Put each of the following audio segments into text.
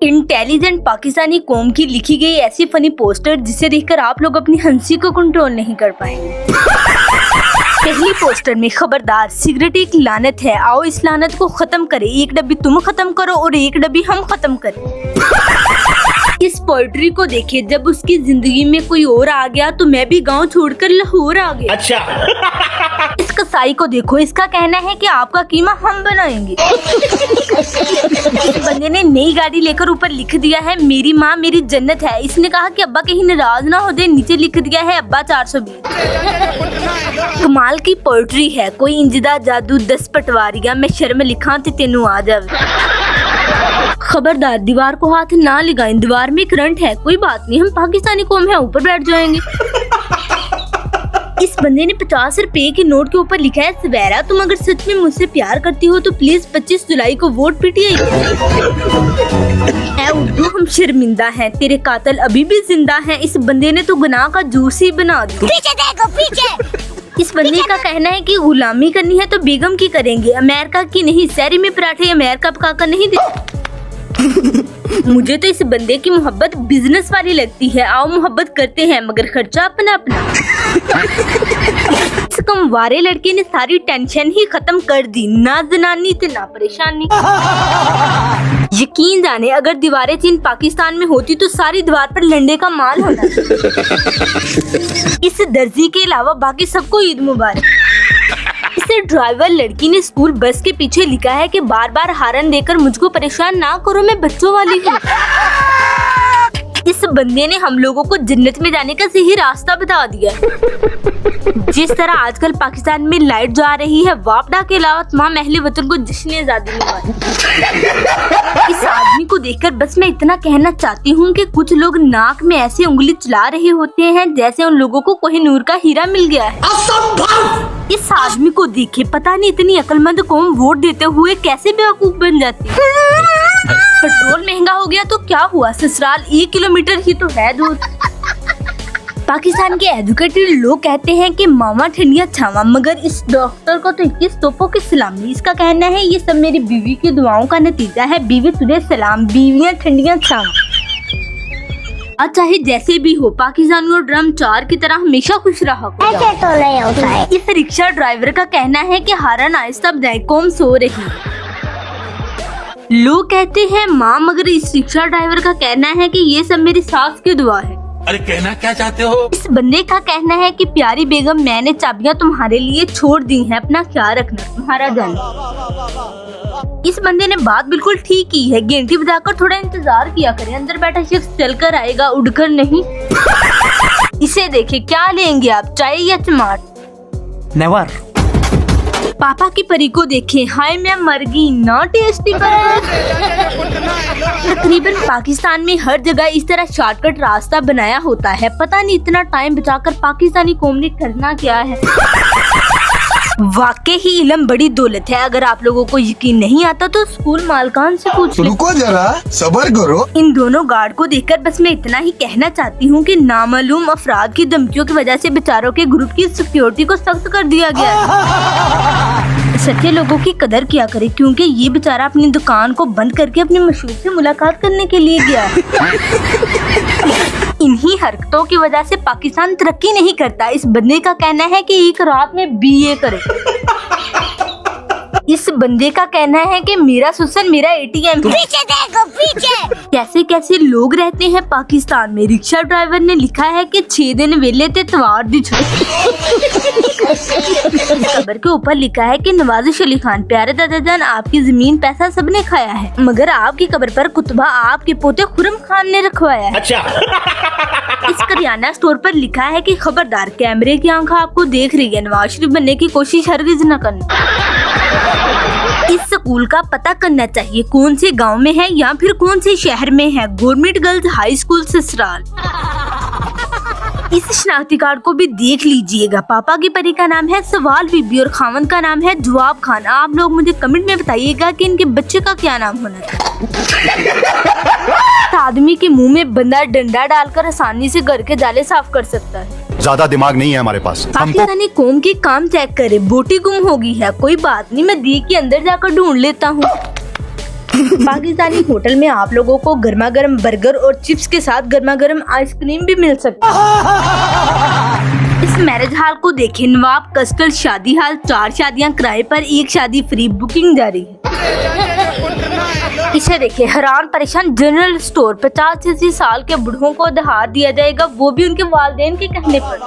Intelligent Pakistani कौम की लिखी गई ऐसी फनी पोस्टर जिसे देखकर आप लोग अपनी हंसी को कंट्रोल नहीं कर पाएंगे। पहली पोस्टर में खबरदार सिगरेट एक लानत है, आओ इस लानत को खत्म करें, एक डब्बी तुम खत्म करो और एक डब्बी हम खत्म करें। इस पोएट्री को देखिए, जब उसकी जिंदगी में कोई और आ गया तो मैं भी गांव छोड़कर लाहौर आ गया। अच्छा। इस कसाई को देखो, इसका कहना है कि आपका कीमा हम बनाएंगे। इस बंदे ने नई गाड़ी लेकर ऊपर लिख दिया है मेरी माँ मेरी जन्नत है। इसने कहा कि अब्बा कहीं नाराज ना हो जाए, नीचे लिख दिया है अब्बा 420। कमाल की पोएट्री है, कोई इंजदा जादू 10 पटवारियां, मैं शर्म लिखा ते तेनू आ जावे। खबरदार दीवार को हाथ ना लगाएं, दीवार में करंट है, कोई बात नहीं हम पाकिस्तानी कौम है ऊपर बैठ जाएंगे। इस बंदे ने 50 रुपए के नोट के ऊपर लिखा है सवेरा तुम अगर सच में मुझसे प्यार करती हो तो प्लीज 25 जुलाई को वोट पीटीआई। उर्दू हम शर्मिंदा हैं, तेरे कातिल अभी भी जिंदा हैं। इस बंदे ने तो गुनाह का जूस ही बना दिया। पीछे देखो पीछे। इस बंदे का कहना है कि गुलामी करनी है तो बेगम की करेंगे, अमेरिका की नहीं। शहरी में पराठे अमेरिका पकाकर नहीं दे। मुझे तो इस बंदे की मोहब्बत बिजनेस वाली लगती है, आओ मोहब्बत करते हैं मगर खर्चा अपना अपना। इस कमवारे लड़के ने सारी टेंशन ही खत्म कर दी, ना जनानी ते ना परेशानी। यकीन जाने अगर दीवारें चीन पाकिस्तान में होती तो सारी दीवार पर लंडे का माल होना। इस दर्जी के अलावा बाकी सबको ईद मुबारक। इस ड्राइवर लड़की ने स्कूल बस के पीछे लिखा है कि बार बार हारन देकर मुझको परेशान ना करो, मैं बच्चों वाली हूँ। इस बंदे ने हम लोगों को जन्नत में जाने का सही रास्ता बता दिया। जिस तरह आजकल पाकिस्तान में लाइट जा रही है, वापडा के अलावा तमाम अहले वतन को जश्न आजादी मुबारक। इस आदमी को देखकर बस मैं इतना कहना चाहती हूँ कि कुछ लोग नाक में ऐसे उंगली चला रहे होते हैं जैसे उन लोगों को कोहिनूर का हीरा मिल गया है। इस आदमी को देखे, पता नहीं इतनी अक्लमंद कौम वोट देते हुए कैसे बेवकूफ बन जाती है। पेट्रोल महंगा हो गया तो क्या हुआ, ससुराल 1 किलोमीटर ही तो है दूर। पाकिस्तान के एजुकेटेड लोग कहते हैं कि मामा ठंडिया छावा, मगर इस डॉक्टर को तो 21 तोपों की सलामी। इसका कहना है ये सब मेरी बीवी की दुआओं का नतीजा है, बीवी तुझे सलाम, बीवियां ठंडिया छावा। चाहे जैसे भी हो, पाकिस्तान को ड्रम 4 की तरह हमेशा खुश रहा। ऐसे तो नहीं होता है। इस रिक्शा ड्राइवर का कहना है कि हारन आहिस्ता बजाए, कौम सो रही। लोग कहते हैं माँ, मगर इस रिक्शा ड्राइवर का कहना है कि ये सब मेरी सास की दुआ है। अरे कहना क्या चाहते हो? इस बंदे का कहना है कि प्यारी बेगम मैंने चाबियां तुम्हारे लिए छोड़ दी हैं, अपना ख्याल रखना, तुम्हारा जान। इस बंदे ने बात बिल्कुल ठीक की है, घंटी बजाकर थोड़ा इंतजार किया करें, अंदर बैठा शख्स चलकर आएगा, उड़कर नहीं। इसे देखे, क्या लेंगे आप, चाय या टमाटर? नेवर। पापा की परी को देखे, हाय मैं मर गई, ना टेस्टी पर। तकरीबन पाकिस्तान में हर जगह इस तरह शॉर्टकट रास्ता बनाया होता है, पता नहीं इतना टाइम बचाकर पाकिस्तानी कौम ने करना क्या है। वाकई ही इल्म बड़ी दौलत है, अगर आप लोगों को यकीन नहीं आता तो स्कूल मालकान से पूछ लो। रुको जरा सब्र करो। इन दोनों गार्ड को देखकर बस मैं इतना ही कहना चाहती हूँ कि नामालूम अफराद की धमकियों की वजह से बेचारों के ग्रुप की सिक्योरिटी को सख्त कर दिया गया है। सच्चे लोगों की कदर किया करे, क्योंकि ये बेचारा अपनी दुकान को बंद करके अपने मशहूर से मुलाकात करने के लिए गया है। इन्हीं हरकतों की वजह से पाकिस्तान तरक्की नहीं करता। इस बंदे का कहना है कि एक रात में BA करे। इस बंदे का कहना है कि मेरा सुसन मेरा ATM है। पीछे देखो पीछे। कैसे कैसे लोग रहते हैं पाकिस्तान में। रिक्शा ड्राइवर ने लिखा है कि 6 दिन वेले ते तवार दी छुट्टी। खबर के ऊपर लिखा है कि नवाजिश अली खान, प्यारे दादा जान, आपकी जमीन पैसा सबने खाया है, मगर आपकी कब्र पर कुतबा आपके पोते खुरम खान ने रखवाया है। अच्छा। इस करियाना स्टोर पर लिखा है कि खबरदार कैमरे की आंख आपको देख रही है, नवाज शरीफ बनने की कोशिश हरगिज न करना। इस स्कूल का पता करना चाहिए कौन से गांव में है या फिर कौन से शहर में है। गवर्नमेंट गर्ल्स हाई स्कूल ससुराल। इस शनाख्ती कार्ड को भी देख लीजिएगा। पापा की परी का नाम है सवाल बीबी और खावन का नाम है जवाब खान। आप लोग मुझे कमेंट में बताइएगा कि इनके बच्चे का क्या नाम होना था। आदमी के मुंह में बंदा डंडा डालकर आसानी से घर के जाले साफ कर सकता है। ज्यादा दिमाग नहीं है हमारे पास। पाकिस्तानी कौम के काम चेक करे, बोटी गुम हो गई है, कोई बात नहीं, मैं दी के अंदर जाकर ढूंढ लेता हूँ। पाकिस्तानी होटल में आप लोगों को गर्मा गर्म बर्गर और चिप्स के साथ गर्मा गर्म आइसक्रीम भी मिल सकती है। इस मैरिज हॉल को देखें, नवाब कस्टल शादी हॉल, 4 शादियां किराए पर, 1 शादी फ्री, बुकिंग जारी है। इसे देखिए, हैरान परेशान जनरल स्टोर, 50 से 80 साल के बूढ़ों को उधार दिया जाएगा, वो भी उनके वालिदैन के कहने पर।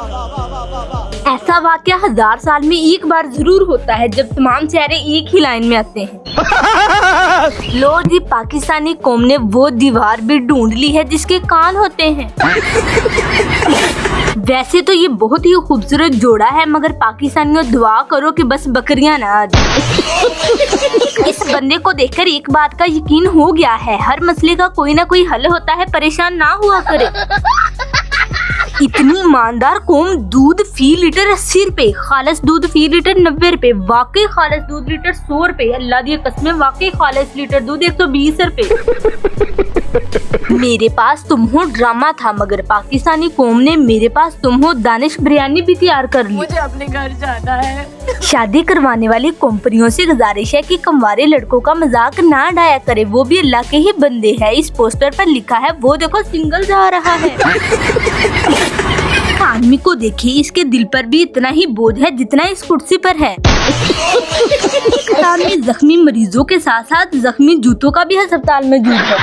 ऐसा वाकया 1000 साल में एक बार जरूर होता है जब तमाम चेहरे एक ही लाइन में आते हैं। लो जी, पाकिस्तानी कौम ने वो दीवार भी ढूंढ ली है जिसके कान होते हैं। वैसे तो ये बहुत ही खूबसूरत जोड़ा है, मगर पाकिस्तानियों दुआ करो कि बस बकरियां ना आ जाए। इस बंदे को देखकर एक बात का यकीन हो गया है, हर मसले का कोई ना कोई हल होता है, परेशान ना हुआ करे। इतनी ईमानदार कौम, दूध फी लीटर 80 रुपए, खालिस दूध फी लीटर 90 रुपए, वाकई खालिस दूध लीटर 100 रुपए, अल्लाह दी कसम वाकई खालिस लीटर दूध 120 रुपए। मेरे पास तुम हो ड्रामा था, मगर पाकिस्तानी कौम ने मेरे पास तुम हो दानिश बिरयानी भी तैयार कर ली। मुझे अपने घर जाना है। शादी करवाने वाली कंपनियों से गुजारिश है कि कमवारे लड़कों का मजाक ना उड़ाया करे, वो भी अल्लाह के ही बंदे हैं। इस पोस्टर पर लिखा है, वो देखो सिंगल जा रहा है। आदमी को देखिए, इसके दिल पर भी इतना ही बोझ है जितना इस कुर्सी पर है। अस्पताल में जख्मी मरीजों के साथ साथ जख्मी जूतों का भी अस्पताल मौजूद है।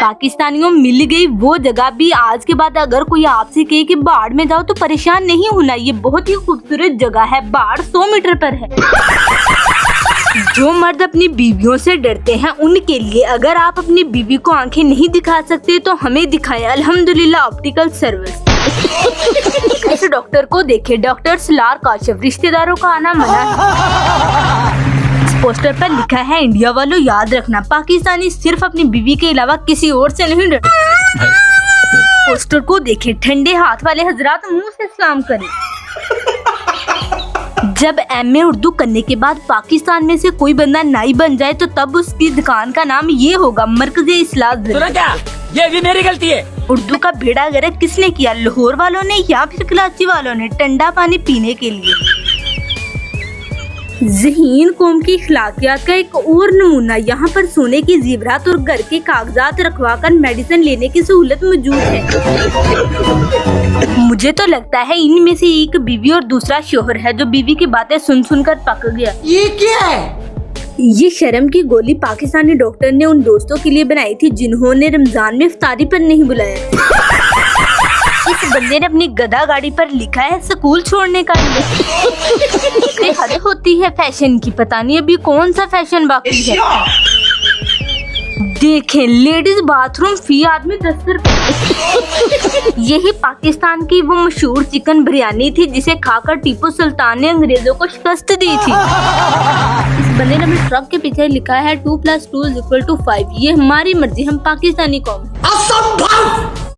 पाकिस्तानियों, मिल गई वो जगह भी। आज के बाद अगर कोई आपसे कहे कि बाढ़ में जाओ तो परेशान नहीं होना, ये बहुत ही खूबसूरत जगह है। बाढ़ 100 मीटर पर है। जो मर्द अपनी बीवियों से डरते हैं उनके लिए, अगर आप अपनी बीवी को आंखें नहीं दिखा सकते तो हमें दिखाए, अल्हम्दुलिल्लाह ऑप्टिकल सर्विस। इस डॉक्टर को देखे, डॉक्टर सलार काशिफ, रिश्तेदारों का आना मना है। पोस्टर पर लिखा है, इंडिया वालों याद रखना, पाकिस्तानी सिर्फ अपनी बीवी के अलावा किसी और से नहीं डरते। पोस्टर को देखें, ठंडे हाथ वाले हजरात मुंह से सलाम करें। जब MA उर्दू करने के बाद पाकिस्तान में से कोई बंदा नाई बन जाए तो तब उसकी दुकान का नाम ये होगा, मरकज़े इस्लाह। क्या ये भी मेरी गलती है? उर्दू का बेड़ा गर्क किसने किया, लाहौर वालों ने या फिर कराची वालों ने, ठंडा पानी पीने के लिए। ज़हीन कौम की अखलाकियात का एक और नमूना, यहाँ पर सोने की ज़ेवरात और घर के कागजात रखवा कर मेडिसिन लेने की सहूलत मौजूद है। मुझे तो लगता है इनमें से एक बीवी और दूसरा शोहर है जो बीवी की बातें सुन सुनकर पक गया। ये क्या है? ये शर्म की गोली पाकिस्तानी डॉक्टर ने उन दोस्तों के लिए बनाई थी जिन्होंने रमजान में इफ्तारी पर नहीं बुलाया। इस बंदे ने अपनी गधा गाड़ी पर लिखा है, स्कूल छोड़ने का हद होती है फैशन की, पता नहीं अभी कौन सा फैशन बाकी है। देखें, लेडीज बाथरूम फी आदमी 10 रुपए। यही पाकिस्तान की वो मशहूर चिकन बिरयानी थी जिसे खाकर टीपू सुल्तान ने अंग्रेजों को शिकस्त दी थी। इस बंदे ने अपने ट्रक के पीछे लिखा है 2 + 2 = 5। ये हमारी मर्जी, हम पाकिस्तानी कौम।